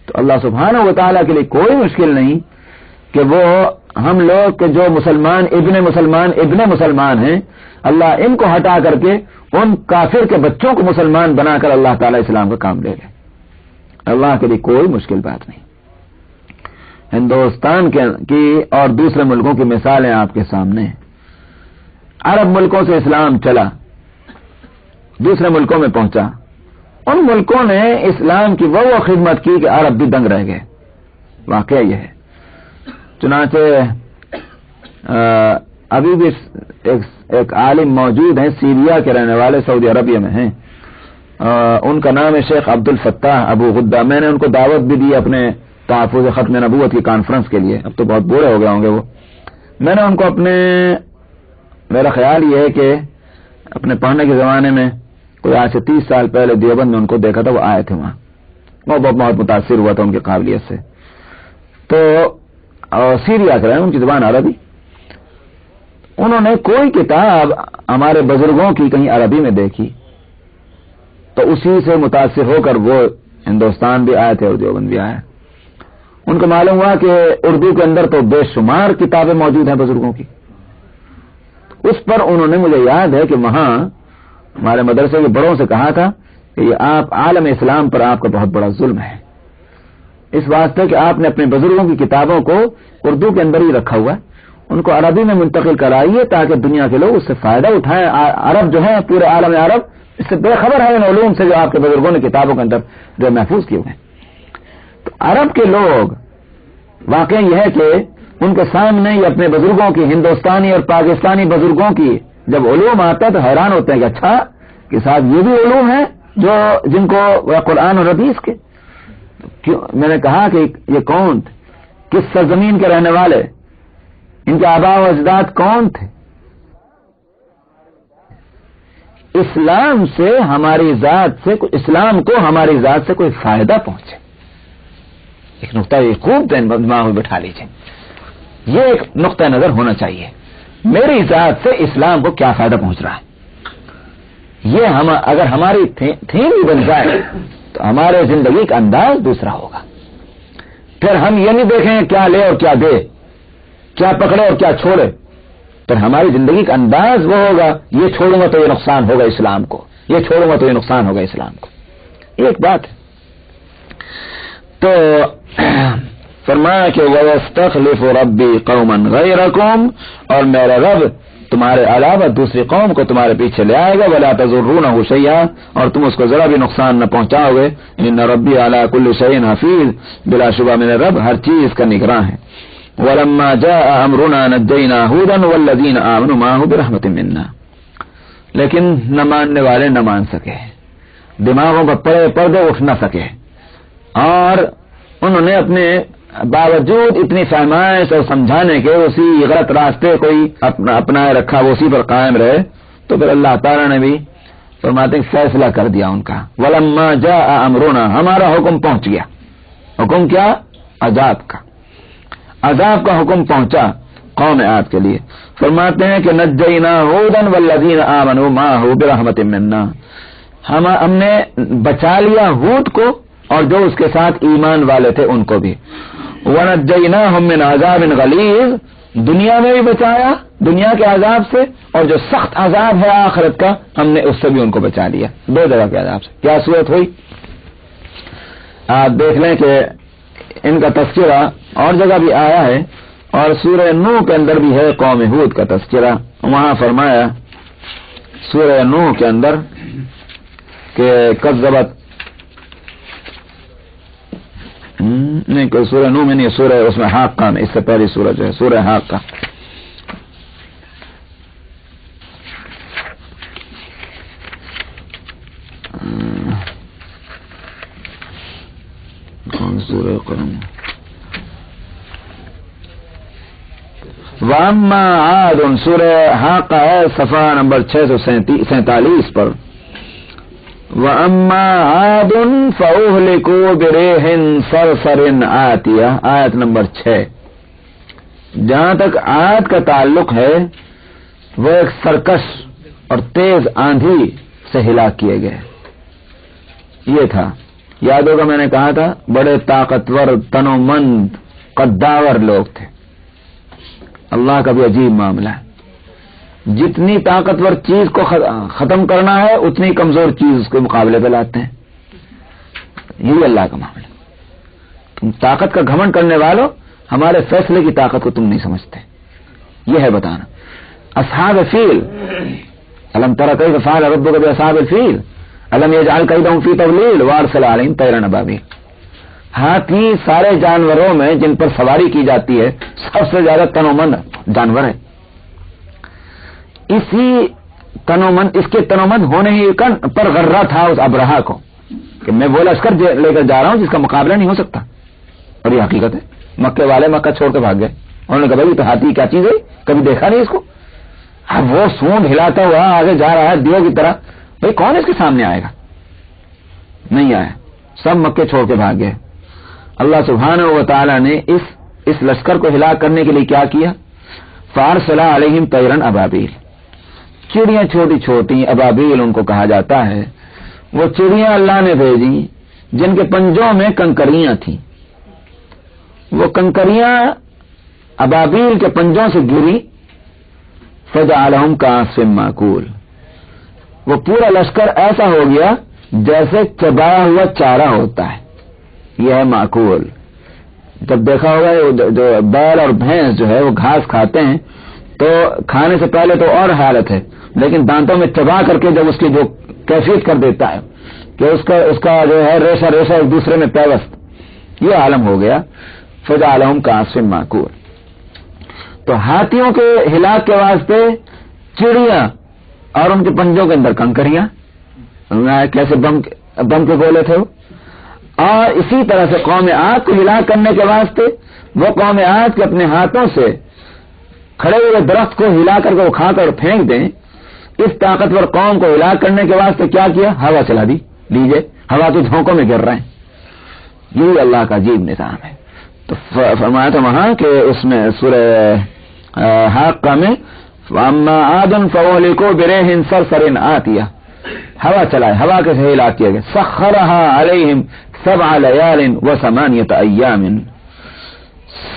تو اللہ سبحانہ و تعالیٰ کے لیے کوئی مشکل نہیں کہ وہ ہم لوگ کے جو مسلمان ابن مسلمان ہیں، اللہ ان کو ہٹا کر کے ان کافر کے بچوں کو مسلمان بنا کر اللہ تعالیٰ اسلام کا کام لے لے. اللہ کے لیے کوئی مشکل بات نہیں. ہندوستان کی اور دوسرے ملکوں کی مثالیں آپ کے سامنے ہیں. عرب ملکوں سے اسلام چلا، دوسرے ملکوں میں پہنچا، ان ملکوں نے اسلام کی وہ خدمت کی کہ عرب بھی دنگ رہ گئے. واقعہ یہ ہے. چنانچہ ابھی بھی ایک عالم موجود ہیں، سیریا کے رہنے والے، سعودی عربیہ میں ہیں. ان کا نام ہے شیخ عبد الفتاح ابو غدہ. میں نے ان کو دعوت بھی دی اپنے تحفظ ختم نبوت کی کانفرنس کے لیے. اب تو بہت بوڑھے ہو گئے ہوں گے وہ. میں نے ان کو میرا خیال یہ ہے کہ اپنے پڑھنے کے زمانے میں کوئی آج سے 30 سال پہلے دیوبند میں ان کو دیکھا تھا، وہ آئے تھے وہاں. وہ بہت متاثر ہوا تھا ان کی قابلیت سے. تو سیریا سے رہے، ان کی زبان عربی. انہوں نے کوئی کتاب ہمارے بزرگوں کی کہیں عربی میں دیکھی تو اسی سے متاثر ہو کر وہ ہندوستان بھی آئے تھے اور دیوبند بھی آئے. ان کو معلوم ہوا کہ اردو کے اندر تو بے شمار کتابیں موجود ہیں بزرگوں کی. اس پر انہوں نے، مجھے یاد ہے کہ وہاں ہمارے مدرسے کے بڑوں سے کہا تھا کہ یہ آپ عالم اسلام پر آپ کا بہت بڑا ظلم ہے، اس واسطے کہ آپ نے اپنے بزرگوں کی کتابوں کو اردو کے اندر ہی رکھا ہوا ہے، ان کو عربی میں منتقل کرائیے تاکہ دنیا کے لوگ اس سے فائدہ اٹھائیں. عرب جو ہے، پورے عالم عرب اس سے بے خبر ہے ان علوم سے جو آپ کے بزرگوں نے کتابوں کے اندر جو محفوظ کیے ہوئے ہیں. تو عرب کے لوگ، واقعہ یہ ہے کہ ان کے سامنے یہ اپنے بزرگوں کی، ہندوستانی اور پاکستانی بزرگوں کی جب علوم آتا ہے تو حیران ہوتے ہیں کہ اچھا کہ صاحب یہ بھی علوم ہیں جو جن کو قرآن اور حدیث کے. میں نے کہا کہ یہ کون تھے، کس سرزمین کے رہنے والے، ان کے آباء و اجداد کون تھے. اسلام سے ہماری ذات سے، اسلام کو ہماری ذات سے کوئی فائدہ پہنچے. ایک نقطہ یہ خوب دماغ میں بٹھا لیجیے، یہ ایک نقطہ نظر ہونا چاہیے. میری ذات سے اسلام کو کیا فائدہ پہنچ رہا ہے، یہ اگر ہماری تھیم ہی بن جائے تو ہمارے زندگی کا انداز دوسرا ہوگا. پھر ہم یہ نہیں دیکھیں کیا لے اور کیا دے، کیا پکڑے اور کیا چھوڑے. پھر ہماری زندگی کا انداز وہ ہوگا، یہ چھوڑوں گا تو یہ نقصان ہوگا اسلام کو، یہ چھوڑوں گا تو یہ نقصان ہوگا اسلام کو. ایک بات ہے. تو فرمایا کہ وَيَسْتَخْلِفُ رَبِّي قَوْمًا غَيْرَكُمْ، اور میرا رب تمہارے علاوہ دوسری قوم کو تمہارے پیچھے لے آئے گا. وَلَا تَضُرُّونَهُ شَيْئًا، اور تم اس کو ذرا بھی نقصان نہ پہنچاؤ گے. إِنَّ رَبِّي عَلَى كُلِّ شَيْءٍ حَفِيظٌ، بلا شبہ میرا رب ہر چیز کا نگراں ہے. وَلَمَّا جَاءَ أَمْرُنَا نَجَّيْنَا هُودًا وَالَّذِينَ آمَنُوا مَعَهُ بِرَحْمَةٍ مِنَّا. لیکن نہ ماننے والے نہ مان سکے، دماغوں پر پردے اٹھ نہ سکے، اور انہوں نے اپنے باوجود اتنی فہمائش اور سمجھانے کے اسی غلط راستے کوئی اپنائے رکھا، وہ اسی پر قائم رہے، تو پھر اللہ تعالیٰ نے بھی فرماتے ہیں فیصلہ کر دیا ان کا. وَلَمَّا جَاءَ أَمْرُنَا، ہمارا حکم پہنچ گیا. حکم کیا؟ عذاب کا. عذاب کا حکم پہنچا قوم عاد کے لیے. فرماتے ہیں کہ نجینا ہودًا والذین آمنوا معه برحمۃ منا، ہم نے بچا لیا ہود کو اور جو اس کے ساتھ ایمان والے تھے ان کو بھی. وَنَجَّيْنَاهُمْ مِنْ عَذَابٍ غَلِيظٍ، دنیا میں بھی بچایا دنیا کے عذاب سے، اور جو سخت عذاب ہے آخرت کا ہم نے اس سے بھی ان کو بچا لیا. دو جگہ کے عذاب سے. کیا صورت ہوئی؟ آپ دیکھ لیں کہ ان کا تذکرہ اور جگہ بھی آیا ہے، اور سورہ نوح کے اندر بھی ہے قوم ہود کا تذکرہ. وہاں فرمایا سورہ نوح کے اندر کہ کذبت، نہیں کوئی سورہ نوح میں نہیں، سورہ اس میں حاقہ میں، اس سے پہلی سورہ جو ہے سورہ حاقہ. سورہ قرآن وَأَمَّا عَادٌ، سورہ حاقہ ہے صفحہ نمبر 647 پر. وَأَمَّا عَادٌ فَأُهْلِكُوا بِرِيحٍ صَرْصَرٍ عَاتِيَةٍ، آیت نمبر 6. جہاں تک عاد کا تعلق ہے وہ ایک سرکش اور تیز آندھی سے ہلاک کیے گئے. یہ تھا، یاد ہوگا میں نے کہا تھا بڑے طاقتور تنومند قداور لوگ تھے. اللہ کا بھی عجیب معاملہ ہے، جتنی طاقتور چیز کو ختم کرنا ہے اتنی کمزور چیز اس کے مقابلے پہ لاتے ہیں. یہی اللہ کا معاملہ. تم طاقت کا گھمنڈ کرنے والوں، ہمارے فیصلے کی طاقت کو تم نہیں سمجھتے. یہ ہے بتانا. اصحاب الفیل، الم تر کیف فعل ربک باصحاب الفیل الم یجعل کیدہم فی تضلیل وارسل علیہم طیرا ابابیل. ہاتھی سارے جانوروں میں جن پر سواری کی جاتی ہے سب سے زیادہ تنومند جانور ہے. اس کے تنومند ہونے ہی پر غرہ تھا اس ابرہا کو کہ میں وہ لشکر لے کر جا رہا ہوں جس کا مقابلہ نہیں ہو سکتا. اور یہ حقیقت ہے. مکے والے مکہ چھوڑ کے بھاگ گئے. انہوں نے کہا بھائی تو ہاتھی کیا چیز ہے، کبھی دیکھا نہیں اس کو. اب وہ سونڈ ہلاتا ہوا آگے جا رہا ہے دیو کی طرح. بھائی کون اس کے سامنے آئے گا؟ نہیں آیا. سب مکے چھوڑ کے بھاگ گئے. اللہ سبحانہ و تعالی نے اس لشکر کو ہلاک کرنے کے لیے کیا کیا؟ فارسل علیہم طیرا ابابیل، چڑیاں چھوٹی چھوٹی ابابیل ان کو کہا جاتا ہے. وہ چڑیاں اللہ نے بھیجی جن کے پنجوں میں کنکریاں تھیں. وہ کنکریاں ابابیل کے پنجوں سے گری، فجعلہم کعصف مأکول. وہ پورا لشکر ایسا ہو گیا جیسے چبایا ہوا چارہ ہوتا ہے. یہ ہے مأکول. جب دیکھا ہوگا جو بیل اور بھینس جو ہے وہ گھاس کھاتے ہیں تو کھانے سے پہلے تو اور حالت ہے، لیکن دانتوں میں چبا کر کے جب اس کی جو کیفیت کر دیتا ہے کہ اس کا جو ہے ریشہ ایک دوسرے میں پیوست، یہ عالم ہو گیا. فجعلہم کعصف مأکول. تو ہاتھیوں کے ہلاک کے واسطے چڑیاں اور ان کے پنجوں کے اندر کنکریاں، کیسے بم کے گولے تھے وہ. اور اسی طرح سے قوم عاد کو ہلاک کرنے کے واسطے وہ قوم عاد کے اپنے ہاتھوں سے کھڑے ہوئے درخت کو ہلا کر کے اکھا کر پھینک دیں. اس طاقتور قوم کو ہلاک کرنے کے واسطے کیا کیا؟ ہوا چلا دی. لیجیے ہوا کے جھونکوں میں گر رہے ہیں. یہی اللہ کا عجیب نظام ہے. تو فرمایا تھا وہاں کہ اس میں سورہ حاقہ میں فاما عاد فاهلكوا بريح صرصر عاتية، ہوا چلائے، ہوا کے سے ہلاک کیا گیا. سخرها عليهم 7 ليال و8 ايام،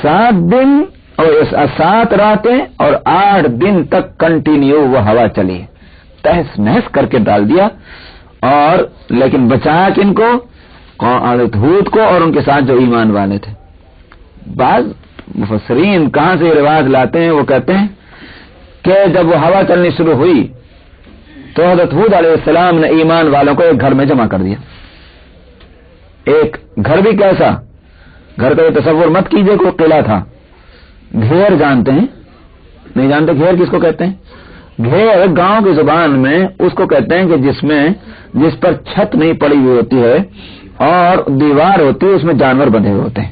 7 دن اور 7 راتیں اور 8 دن تک کنٹینیو وہ ہوا چلی، تہس نہس کر کے ڈال دیا. اور لیکن بچایا کن کو؟ ہود کو اور ان کے ساتھ جو ایمان والے تھے. بعض مفسرین کہاں سے رواج لاتے ہیں، وہ کہتے ہیں کہ جب وہ ہوا چلنی شروع ہوئی تو حضرت ہود علیہ السلام نے ایمان والوں کو ایک گھر میں جمع کر دیا. ایک گھر بھی کیسا گھر کا یہ تصور مت کیجئے کہ وہ قلعہ تھا. گھیر جانتے ہیں؟ نہیں جانتے گھیر کس کو کہتے ہیں؟ گھیر گاؤں کی زبان میں اس کو کہتے ہیں کہ جس پر چھت نہیں پڑی ہوئی ہوتی ہے اور دیوار ہوتی ہے، اس میں جانور بندھے ہوئے ہوتے ہیں.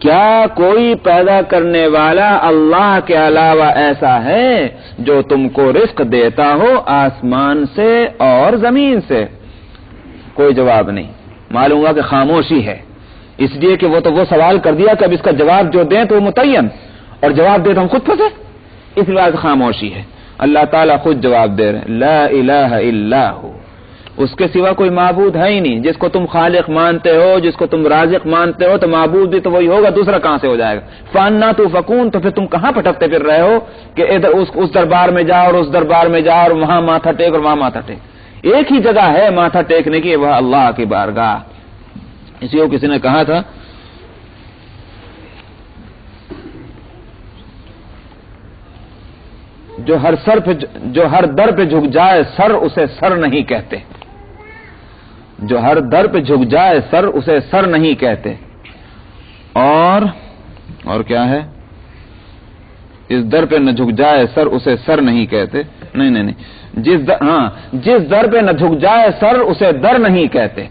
کیا کوئی پیدا کرنے والا اللہ کے علاوہ ایسا ہے جو تم کو رزق دیتا ہو آسمان سے اور زمین سے؟ کوئی جواب نہیں. معلوم ہوا کہ خاموشی ہے، اس لیے کہ وہ تو وہ سوال کر دیا کہ اب اس کا جواب جو دیں تو وہ متعین، اور جواب دے تو ہم خود پھنسے، اس لیے خاموشی ہے. اللہ تعالیٰ خود جواب دے رہے، لا الہ الا ہو، اس کے سوا کوئی معبود ہے ہی نہیں. جس کو تم خالق مانتے ہو، جس کو تم رازق مانتے ہو، تو معبود بھی تو وہی ہوگا، دوسرا کہاں سے ہو جائے گا؟ فانا تو فکون، تو پھر تم کہاں پھٹکتے پھر رہے ہو کہ ادھر اس دربار میں جاؤ اور اس دربار میں جاؤ اور وہاں ماتھا ٹیک اور وہاں ماتھا ٹیک. ایک ہی جگہ ہے ماتھا ٹیکنے کی، وہ اللہ کی بارگاہ. اسی کو کسی نے کہا تھا جو ہر در پہ جھک جائے سر اسے سر نہیں کہتے. جو ہر در پہ جھک جائے سر اسے سر نہیں کہتے. اور کیا ہے؟ اس در پہ نہ جھک جائے سر اسے سر نہیں کہتے. نہیں جس در پہ نہ جھک جائے سر اسے در نہیں کہتے،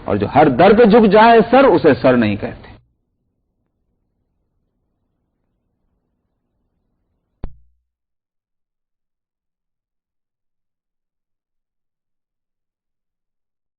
اور جو ہر در پہ جھک جائے سر اسے سر نہیں کہتے.